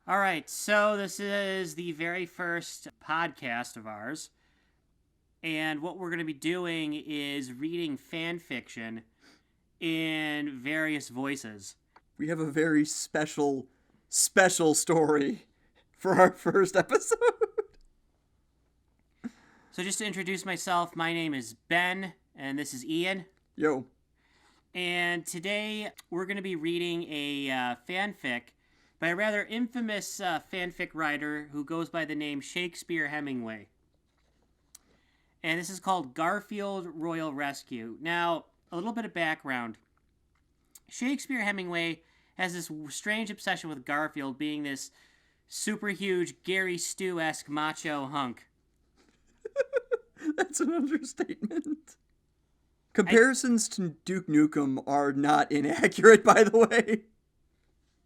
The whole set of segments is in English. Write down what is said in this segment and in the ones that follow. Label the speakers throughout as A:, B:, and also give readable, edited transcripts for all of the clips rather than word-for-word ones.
A: All right, so this is the very first podcast of ours, and what we're going to be doing is reading fan fiction in various voices.
B: We have a very special story for our first episode.
A: So just to introduce myself, my name is Ben, and this is Ian.
B: Yo.
A: And today we're going to be reading a fanfic by a rather infamous fanfic writer who goes by the name ShakespeareHemmingway. And this is called Garfield Royal Rescue. Now, a little bit of background. ShakespeareHemmingway has this strange obsession with Garfield being this super huge Gary Stu-esque macho hunk.
B: That's an understatement. Comparisons to Duke Nukem are not inaccurate, by the way.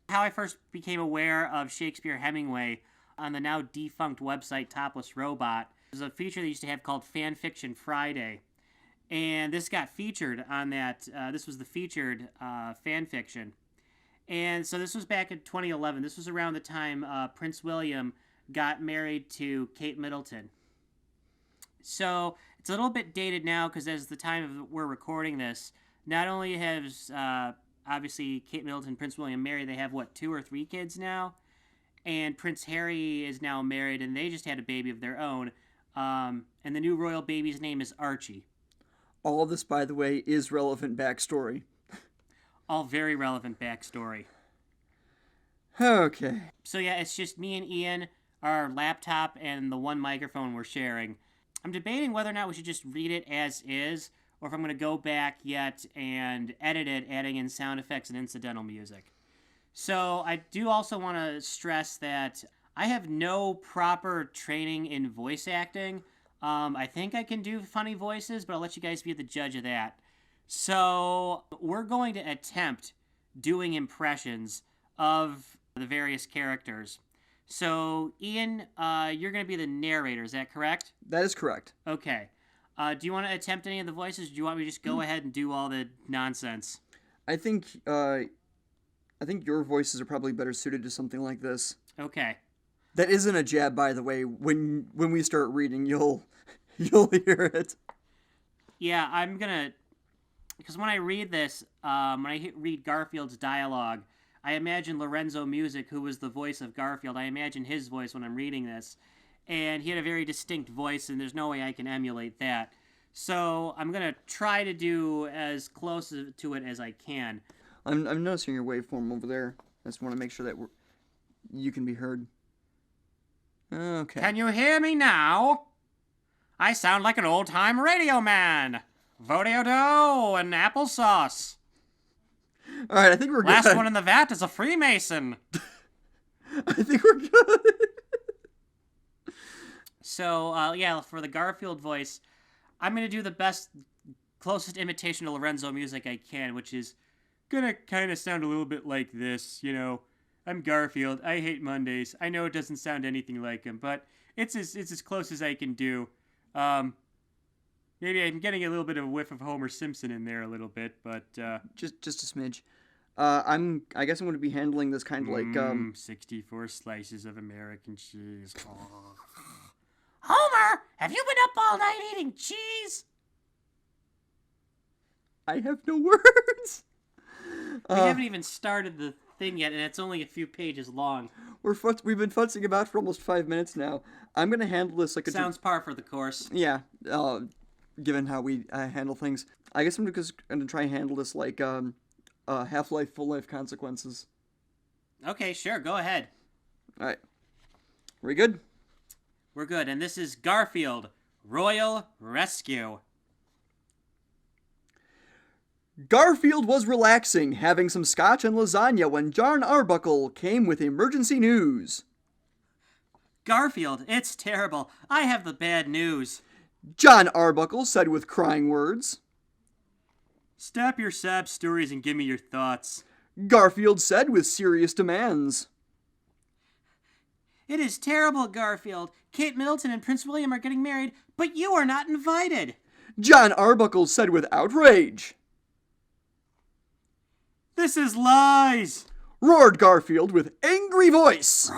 A: How I first became aware of ShakespeareHemmingway on the now defunct website Topless Robot was a feature they used to have called Fanfiction Friday. And this got featured on that. This was the featured fanfiction. And so this was back in 2011. This was around the time Prince William got married to Kate Middleton. So it's a little bit dated now because as the time of we're recording this, not only has obviously Kate Middleton and Prince William married, they have, 2 or 3 kids now? And Prince Harry is now married, and they just had a baby of their own. And the new royal baby's name is Archie.
B: All of this, by the way, is relevant backstory.
A: All very relevant backstory.
B: Okay.
A: So yeah, it's just me and Ian, our laptop, and the one microphone we're sharing. I'm debating whether or not we should just read it as is, or if I'm going to go back yet and edit it, adding in sound effects and incidental music. So I do also want to stress that I have no proper training in voice acting. I think I can do funny voices, but I'll let you guys be the judge of that. So we're going to attempt doing impressions of the various characters. So, Ian, you're going to be the narrator, is that correct?
B: That is correct.
A: Okay. Do you want to attempt any of the voices, or do you want me to just go ahead and do all the nonsense?
B: I think your voices are probably better suited to something like this.
A: Okay.
B: That isn't a jab, by the way. When we start reading, you'll hear it.
A: Yeah, I'm going to... Because when I read this, when I read Garfield's dialogue, I imagine Lorenzo Music, who was the voice of Garfield. I imagine his voice when I'm reading this. And he had a very distinct voice, and there's no way I can emulate that. So I'm going to try to do as close to it as I can.
B: I'm noticing your waveform over there. I just want to make sure that you can be heard. Okay.
A: Can you hear me now? I sound like an old-time radio man. Vodeo and applesauce.
B: All right, I think we're good.
A: Last one in the vat is a Freemason.
B: I think we're good.
A: So, yeah, for the Garfield voice, I'm going to do the closest imitation to Lorenzo Music I can, which is going to kind of sound a little bit like this, I'm Garfield, I hate Mondays. I know it doesn't sound anything like him, but it's as close as I can do. Maybe I'm getting a little bit of a whiff of Homer Simpson in there a little bit, but...
B: Just a smidge. I guess I'm going to be handling this kind of like,
A: 64 slices of American cheese. Oh. Homer, have you been up all night eating cheese?
B: I have no words.
A: We haven't even started the thing yet, and it's only a few pages long.
B: We've been futzing about for almost 5 minutes now. I'm going to handle this like a...
A: Sounds par for the course.
B: Yeah, given how we handle things. I guess I'm just going to try and handle this like Half-Life, Full-Life Consequences.
A: Okay, sure, go ahead.
B: Alright. We good?
A: We're good, and this is Garfield, Royal Rescue.
B: Garfield was relaxing, having some scotch and lasagna when John Arbuckle came with emergency news.
A: Garfield, it's terrible. I have the bad news.
B: John Arbuckle said with crying words.
A: Stop your sob stories and give me your thoughts.
B: Garfield said with serious demands.
A: It is terrible, Garfield. Kate Middleton and Prince William are getting married, but you are not invited.
B: John Arbuckle said with outrage.
A: This is lies!
B: Roared Garfield with angry voice.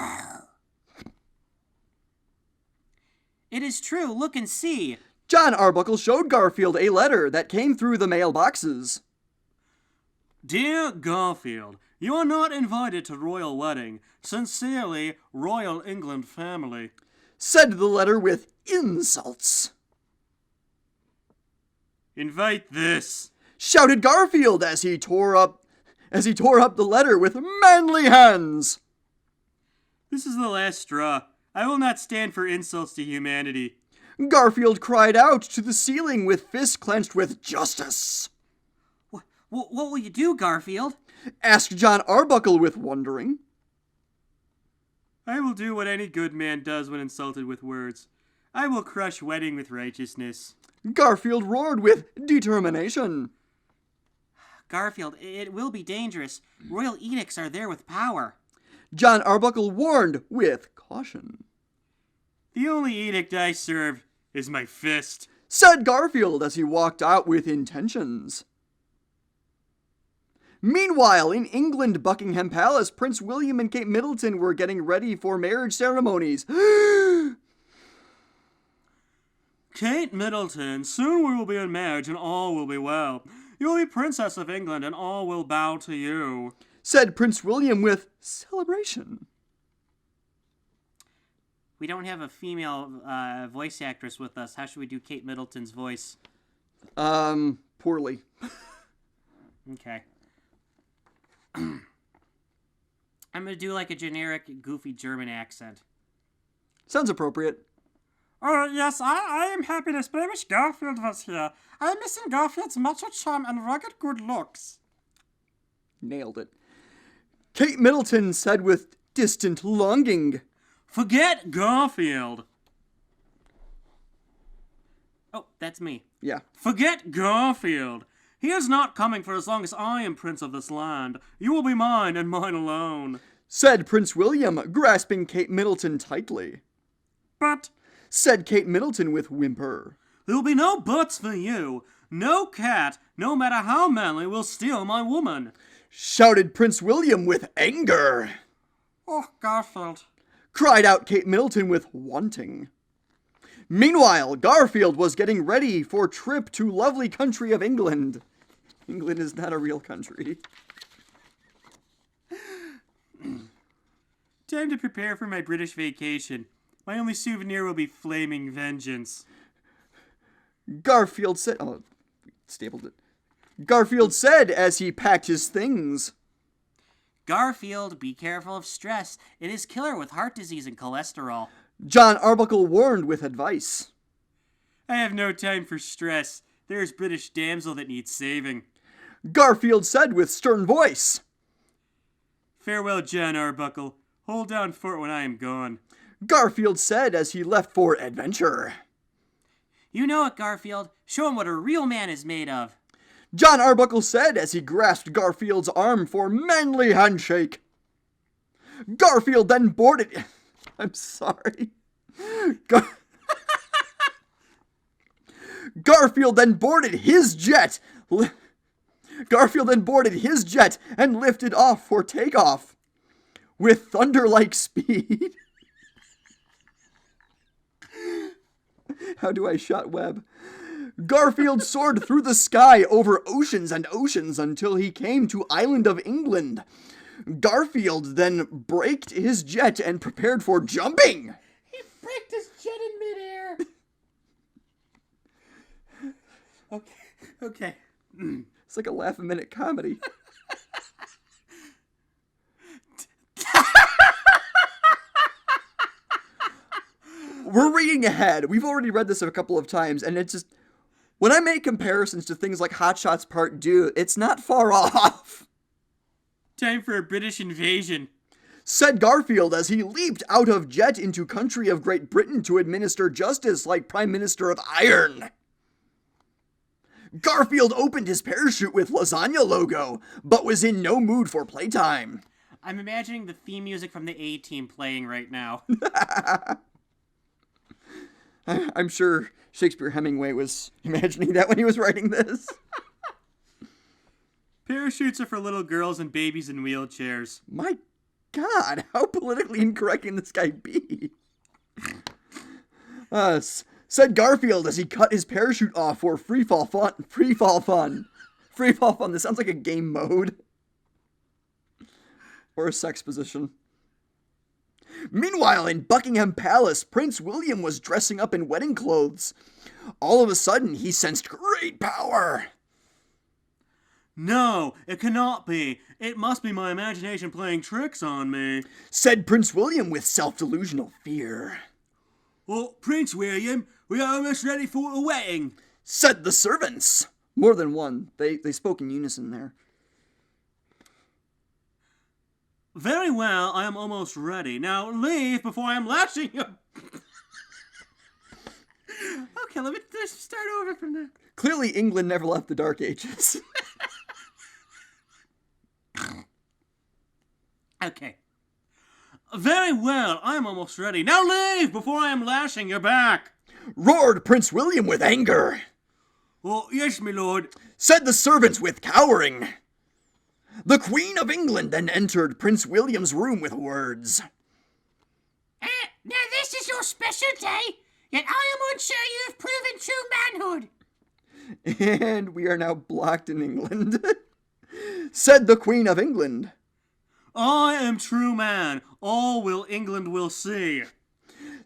A: It is true. Look and see.
B: John Arbuckle showed Garfield a letter that came through the mailboxes.
A: Dear Garfield, you are not invited to royal wedding. Sincerely, Royal England family.
B: Said the letter with insults.
A: Invite this.
B: Shouted Garfield as he tore up the letter with manly hands.
A: This is the last straw. I will not stand for insults to humanity.
B: Garfield cried out to the ceiling with fists clenched with justice.
A: What will you do, Garfield?
B: Asked John Arbuckle with wondering.
A: I will do what any good man does when insulted with words. I will crush wedding with righteousness.
B: Garfield roared with determination.
A: Garfield, it will be dangerous. Royal edicts are there with power.
B: John Arbuckle warned with caution.
A: The only edict I serve is my fist,
B: said Garfield as he walked out with intentions. Meanwhile, in England, Buckingham Palace, Prince William and Kate Middleton were getting ready for marriage ceremonies.
A: Kate Middleton, soon we will be in marriage and all will be well. You will be Princess of England and all will bow to you,
B: said Prince William with celebration.
A: We don't have a female voice actress with us. How should we do Kate Middleton's voice?
B: Poorly.
A: Okay. I'm going to do like a generic, goofy German accent.
B: Sounds appropriate.
C: Oh, yes, I am happiness, but I wish Garfield was here. I am missing Garfield's macho charm and rugged good looks.
B: Nailed it. Kate Middleton said with distant longing.
A: Forget Garfield. Oh, that's me.
B: Yeah.
A: Forget Garfield. He is not coming for as long as I am prince of this land. You will be mine and mine alone,
B: said Prince William, grasping Kate Middleton tightly.
C: But,
B: said Kate Middleton with whimper,
A: there will be no buts for you. No cat, no matter how manly, will steal my woman,
B: shouted Prince William with anger.
C: oh, Garfield,
B: cried out Kate Middleton with wanting. Meanwhile, Garfield was getting ready for trip to lovely country of England. England is not a real country.
A: Time to prepare for my British vacation. My only souvenir will be flaming vengeance.
B: Garfield said... Oh, stapled it. Garfield said as he packed his things.
A: Garfield, be careful of stress. It is killer with heart disease and cholesterol.
B: John Arbuckle warned with advice.
A: I have no time for stress. There is British damsel that needs saving.
B: Garfield said with stern voice.
A: Farewell, John Arbuckle. Hold down fort when I am gone.
B: Garfield said as he left for adventure.
A: You know it, Garfield. Show him what a real man is made of.
B: John Arbuckle said as he grasped Garfield's arm for manly handshake. Garfield then boarded... I'm sorry. Garfield then boarded his jet. Garfield then boarded his jet and lifted off for takeoff with thunder-like speed. How do I shot web? Garfield soared through the sky over oceans and oceans until he came to Island of England. Garfield then braked his jet and prepared for jumping.
C: he braked his jet in midair.
A: Okay.
B: It's like a laugh-a-minute comedy. We're reading ahead. We've already read this a couple of times, and it's just... When I make comparisons to things like Hot Shots Part 2, it's not far off.
A: Time for a British invasion,
B: said Garfield as he leaped out of jet into country of Great Britain to administer justice like Prime Minister of Iron. Garfield opened his parachute with lasagna logo, but was in no mood for playtime.
A: I'm imagining the theme music from the A-Team playing right now.
B: I'm sure Shakespeare-Hemmingway was imagining that when he was writing this.
A: Parachutes are for little girls and babies in wheelchairs.
B: My God, how politically incorrect can this guy be? Said Garfield as he cut his parachute off for free fall fun. Free fall fun. This sounds like a game mode. Or a sex position. Meanwhile, in Buckingham Palace, Prince William was dressing up in wedding clothes. All of a sudden, he sensed great power.
A: No, it cannot be. It must be my imagination playing tricks on me,
B: said Prince William with self-delusional fear.
A: Oh, Prince William, we are almost ready for a wedding,
B: said the servants. More than one. They spoke in unison there.
A: Very well, I am almost ready. Now leave before I am lashing you. Okay, let me start over from there.
B: Clearly, England never left the Dark Ages.
A: Okay. Very well, I am almost ready. Now leave before I am lashing your back,
B: roared Prince William with anger.
A: Oh, yes, my lord,
B: said the servants with cowering. The Queen of England then entered Prince William's room with words.
D: Now this is your special day, yet I am unsure you have proven true manhood.
B: And we are now blocked in England, said the Queen of England.
A: I am true man. All England will see,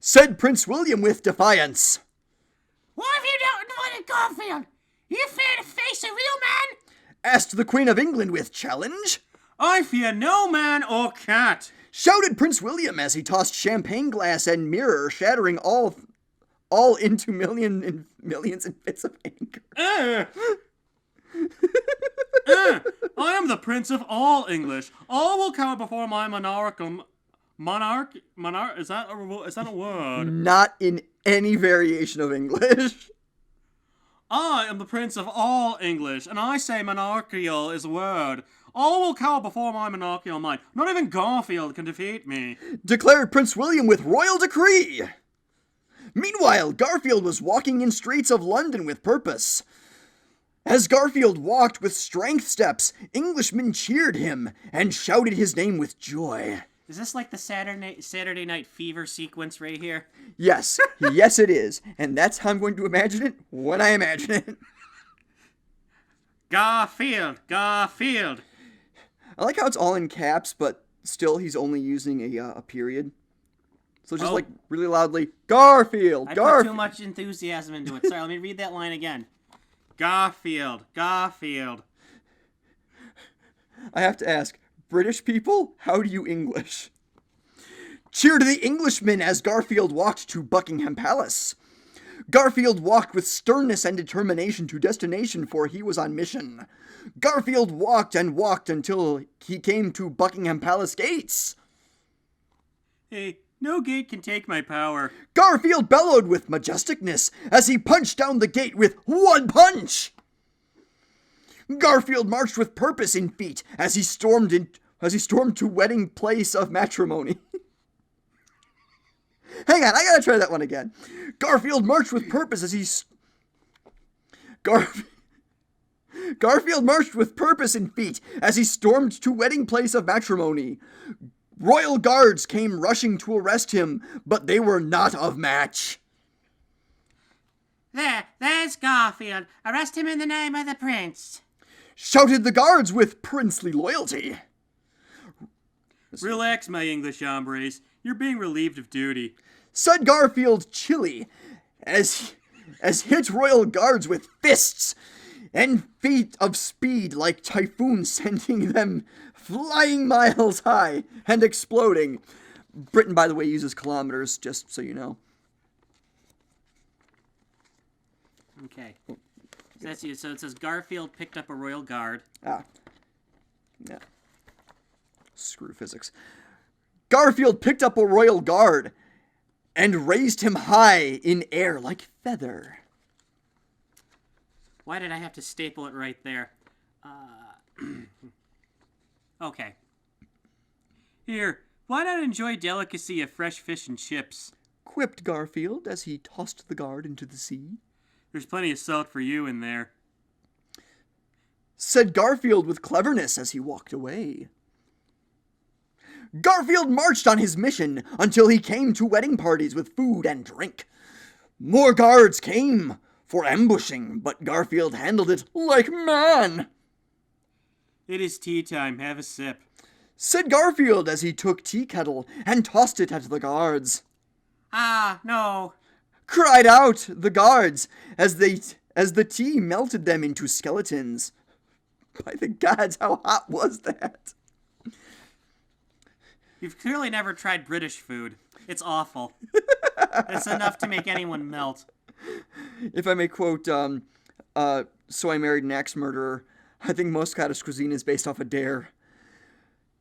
B: said Prince William with defiance.
D: Why have you not invited Garfield? You fear to face a real man?
B: asked the Queen of England with challenge.
A: I fear no man or cat,
B: shouted Prince William as he tossed champagne glass and mirror, shattering all into millions in fits of anger.
A: I am the Prince of all English. All will cower before my monarch. Is that a word?
B: Not in any variation of English.
A: I am the Prince of all English, and I say monarchical is a word. All will cower before my monarchical mind. Not even Garfield can defeat me,
B: declared Prince William with royal decree. Meanwhile, Garfield was walking in streets of London with purpose. As Garfield walked with strength steps, Englishmen cheered him and shouted his name with joy.
A: Is this like the Saturday Night Fever sequence right here?
B: Yes, yes it is. And that's how I'm going to imagine it when I imagine it.
A: Garfield, Garfield.
B: I like how it's all in caps, but still he's only using a period. So just like really loudly, Garfield, Garfield.
A: I put too much enthusiasm into it. Sorry, let me read that line again. Garfield, Garfield.
B: I have to ask, British people, how do you English? Cheer to the Englishmen as Garfield walked to Buckingham Palace. Garfield walked with sternness and determination to destination, for he was on mission. Garfield walked and walked until he came to Buckingham Palace gates.
A: Hey, no gate can take my power.
B: Garfield bellowed with majesticness as he punched down the gate with one punch. Garfield marched with purpose in feet as he stormed to wedding place of matrimony. Hang on, I gotta try that one again. Garfield marched with purpose as he Garfield marched with purpose in feet as he stormed to wedding place of matrimony. Royal guards came rushing to arrest him, but they were not of match.
D: There's Garfield. Arrest him in the name of the prince,
B: shouted the guards with princely loyalty.
A: Relax, my English hombres. You're being relieved of duty,
B: said Garfield chilly, as hit royal guards with fists and feet of speed like typhoons, sending them flying miles high and exploding. Britain, by the way, uses kilometers, just so you know.
A: Okay. So it says Garfield picked up a royal guard.
B: Ah. Yeah. Screw physics. Garfield picked up a royal guard and raised him high in air like feather.
A: Why did I have to staple it right there? Okay. Here, why not enjoy delicacy of fresh fish and chips?
B: Quipped Garfield as he tossed the guard into the sea.
A: There's plenty of salt for you in there,
B: said Garfield with cleverness as he walked away. Garfield marched on his mission until he came to wedding parties with food and drink. More guards came for ambushing, but Garfield handled it like man.
A: It is tea time. Have a sip.
B: Said Garfield as he took tea kettle and tossed it at the guards.
A: Ah, no.
B: Cried out the guards as the tea melted them into skeletons. By the gods, how hot was that?
A: You've clearly never tried British food. It's awful. It's enough to make anyone melt.
B: If I may quote, So I Married an Axe Murderer, I think most Scottish cuisine is based off a dare.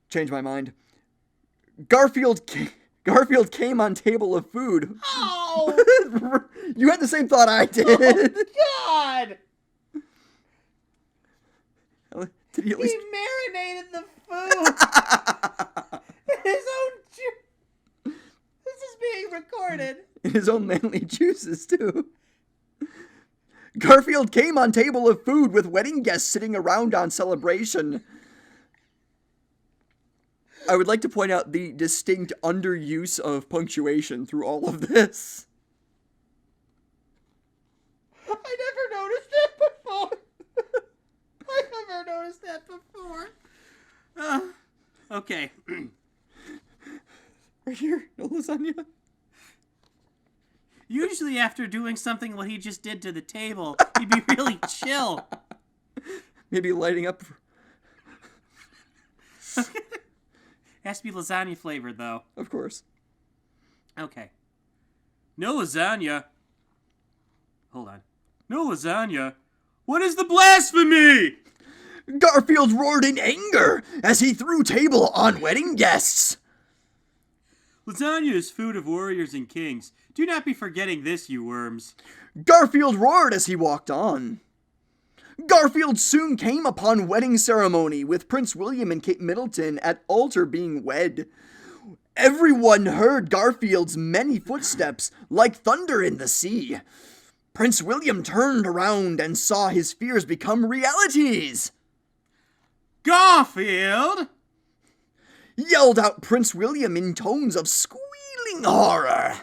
B: Change my mind. Garfield came on table of food.
A: Oh!
B: You had the same thought I did.
A: God!
B: Did he at least...
A: He marinated the food! His own juice! This is being recorded.
B: In his own manly juices, too. Garfield came on table of food with wedding guests sitting around on celebration. I would like to point out the distinct underuse of punctuation through all of this.
A: I never noticed that before. I never noticed that before. Okay.
B: Right here, no lasagna.
A: Usually after doing something what he just did to the table, he'd be really chill.
B: Maybe lighting up.
A: Has to be lasagna flavored, though.
B: Of course.
A: Okay. No lasagna. Hold on. No lasagna? What is the blasphemy?
B: Garfield roared in anger as he threw table on wedding guests.
A: Lasagna is food of warriors and kings. Do not be forgetting this, you worms.
B: Garfield roared as he walked on. Garfield soon came upon wedding ceremony with Prince William and Kate Middleton at altar being wed. Everyone heard Garfield's many footsteps like thunder in the sea. Prince William turned around and saw his fears become realities.
A: Garfield!
B: Yelled out Prince William in tones of squealing horror.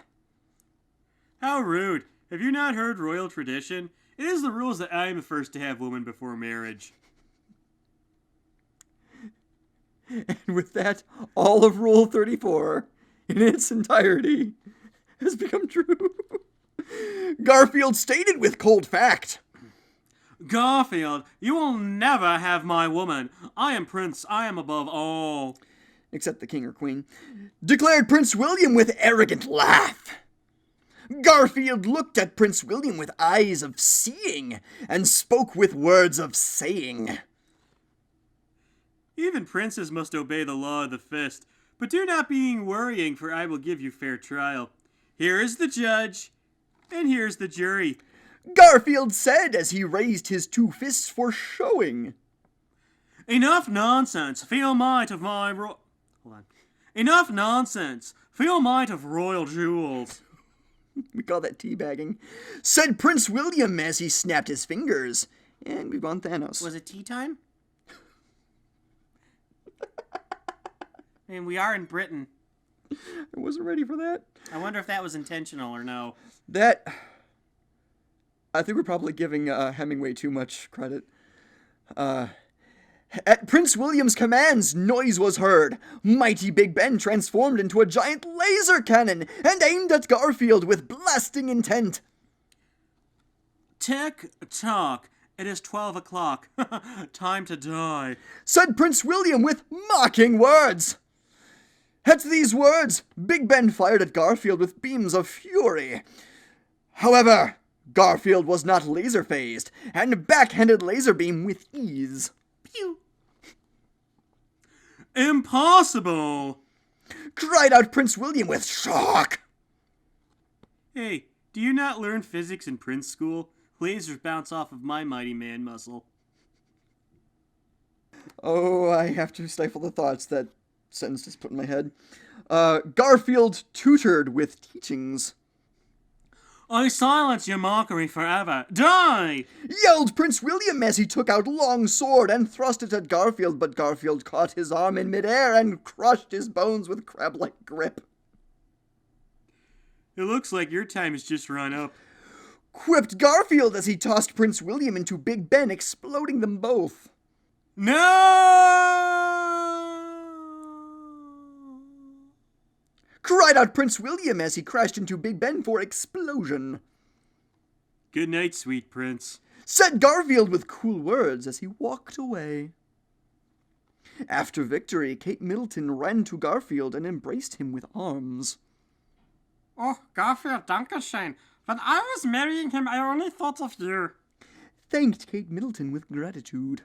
A: How rude. Have you not heard royal tradition? It is the rules that I am the first to have woman before marriage.
B: And with that, all of Rule 34, in its entirety, has become true. Garfield stated with cold fact.
A: Garfield, you will never have my woman. I am prince. I am above all.
B: Except the king or queen. Declared Prince William with arrogant laugh. Garfield looked at Prince William with eyes of seeing, and spoke with words of saying.
A: Even princes must obey the law of the fist, but do not be worrying, for I will give you fair trial. Here is the judge, and here's the jury.
B: Garfield said as he raised his two fists for showing.
A: Enough nonsense, feel might of my Hold on. Enough nonsense, feel might of royal jewels.
B: We call that teabagging. Said Prince William as he snapped his fingers. And we've won Thanos.
A: Was it tea time? And we are in Britain.
B: I wasn't ready for that.
A: I wonder if that was intentional or no.
B: That... I think we're probably giving Hemingway too much credit. At Prince William's commands, noise was heard. Mighty Big Ben transformed into a giant laser cannon and aimed at Garfield with blasting intent.
A: Tick-tock. It is 12 o'clock. Time to die.
B: Said Prince William with mocking words. At these words, Big Ben fired at Garfield with beams of fury. However, Garfield was not laser-phased, and backhanded laser beam with ease.
A: Pew. Impossible!
B: Cried out Prince William with shock.
A: Hey, do you not learn physics in Prince School? Lasers bounce off of my mighty man muscle.
B: Oh, I have to stifle the thoughts that sentence just put in my head. Garfield tutored with teachings.
A: I silence your mockery forever. Die!
B: Yelled Prince William as he took out long sword and thrust it at Garfield, but Garfield caught his arm in midair and crushed his bones with crab-like grip.
A: It looks like your time has just run up.
B: quipped Garfield as he tossed Prince William into Big Ben, exploding them both.
A: No!
B: Cried out Prince William as he crashed into Big Ben for explosion.
A: Good night, sweet prince,
B: said Garfield with cool words as he walked away. After victory, Kate Middleton ran to Garfield and embraced him with arms.
C: Oh, Garfield, Dankeschön. When I was marrying him, I only thought of you.
B: Thanked Kate Middleton with gratitude.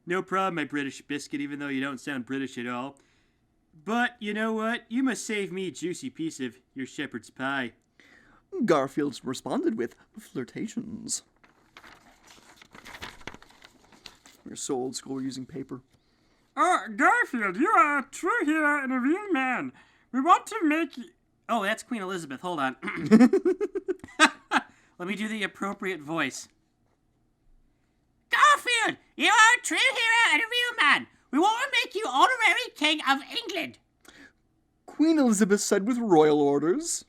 A: No problem, my British biscuit, even though you don't sound British at all. But, you know what? You must save me a juicy piece of your shepherd's pie.
B: Garfield responded with flirtations. We're so old school, we're using paper.
C: Oh, Garfield, you are a true hero and a real man. We want to make you...
A: Oh, that's Queen Elizabeth. Hold on. Let me do the appropriate voice.
D: Garfield, you are a true hero and a real man. We want to make you honorary king of England.
B: Queen Elizabeth said with royal orders.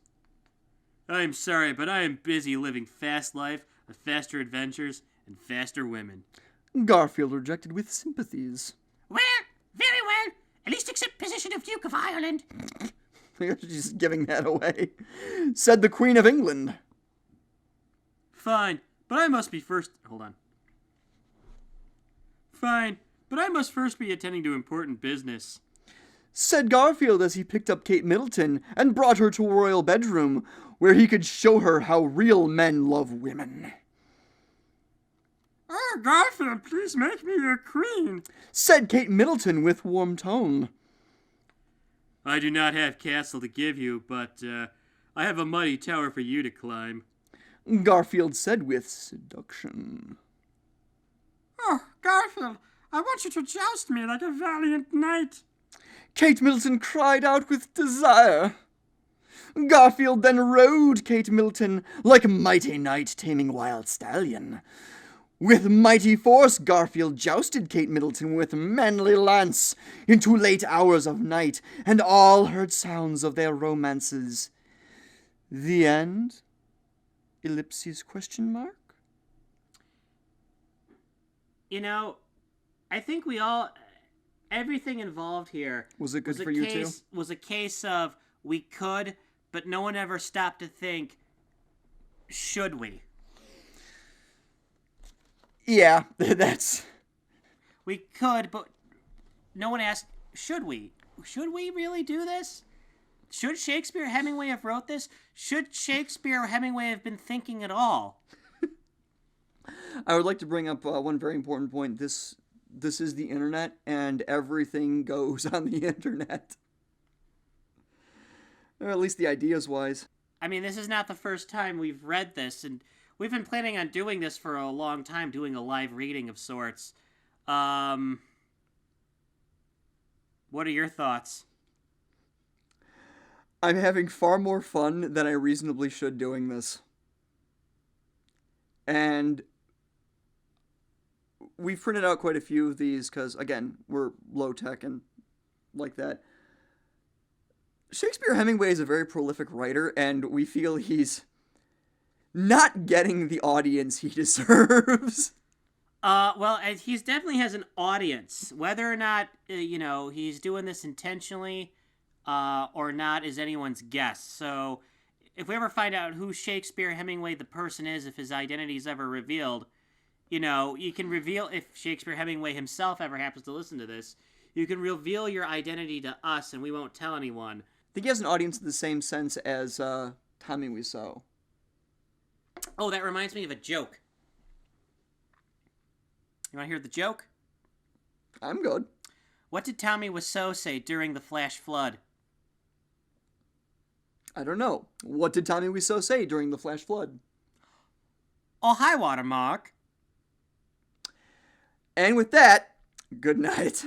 A: I'm sorry, but I am busy living fast life with faster adventures and faster women.
B: Garfield rejected with sympathies.
D: Well, very well. At least accept position of Duke of Ireland.
B: You're just giving that away. Said the Queen of England.
A: Fine, but I must be first... Hold on. Fine, but I must first be attending to important business.
B: Said Garfield as he picked up Kate Middleton and brought her to a royal bedroom where he could show her how real men love women.
C: Oh, Garfield, please make me your queen.
B: Said Kate Middleton with warm tone.
A: I do not have castle to give you, but I have a mighty tower for you to climb.
B: Garfield said with seduction.
C: Oh, Garfield, I want you to joust me like a valiant knight.
B: Kate Middleton cried out with desire. Garfield then rode Kate Middleton like a mighty knight taming wild stallion. With mighty force, Garfield jousted Kate Middleton with manly lance into late hours of night, and all heard sounds of their romances. The end? Ellipses question mark?
A: You know, I think we all... Everything involved here...
B: Was it good for you too?
A: Was a case of we could, but no one ever stopped to think, should we?
B: Yeah, that's...
A: We could, but no one asked, should we? Should we really do this? Should Shakespeare/Hemmingway have wrote this? Should Shakespeare/Hemmingway have been thinking at all?
B: I would like to bring up one very important point. This is the internet, and everything goes on the internet. Or at least the ideas-wise.
A: I mean, this is not the first time we've read this, and we've been planning on doing this for a long time, doing a live reading of sorts. What are your thoughts?
B: I'm having far more fun than I reasonably should doing this. And we've printed out quite a few of these because, again, we're low-tech and like that. Shakespeare/Hemmingway is a very prolific writer, and we feel he's not getting the audience he deserves.
A: Well, he definitely has an audience. Whether or not, he's doing this intentionally or not is anyone's guess. So if we ever find out who Shakespeare/Hemmingway the person is, if his identity is ever revealed, you can reveal, if Shakespeare/Hemmingway himself ever happens to listen to this, you can reveal your identity to us and we won't tell anyone.
B: I think he has an audience in the same sense as Tommy Wiseau.
A: Oh, that reminds me of a joke. You want to hear the joke?
B: I'm good.
A: What did Tommy Wiseau say during the flash flood?
B: I don't know. What did Tommy Wiseau say during the flash flood?
A: Oh, hi, water, Mark.
B: And with that, good night.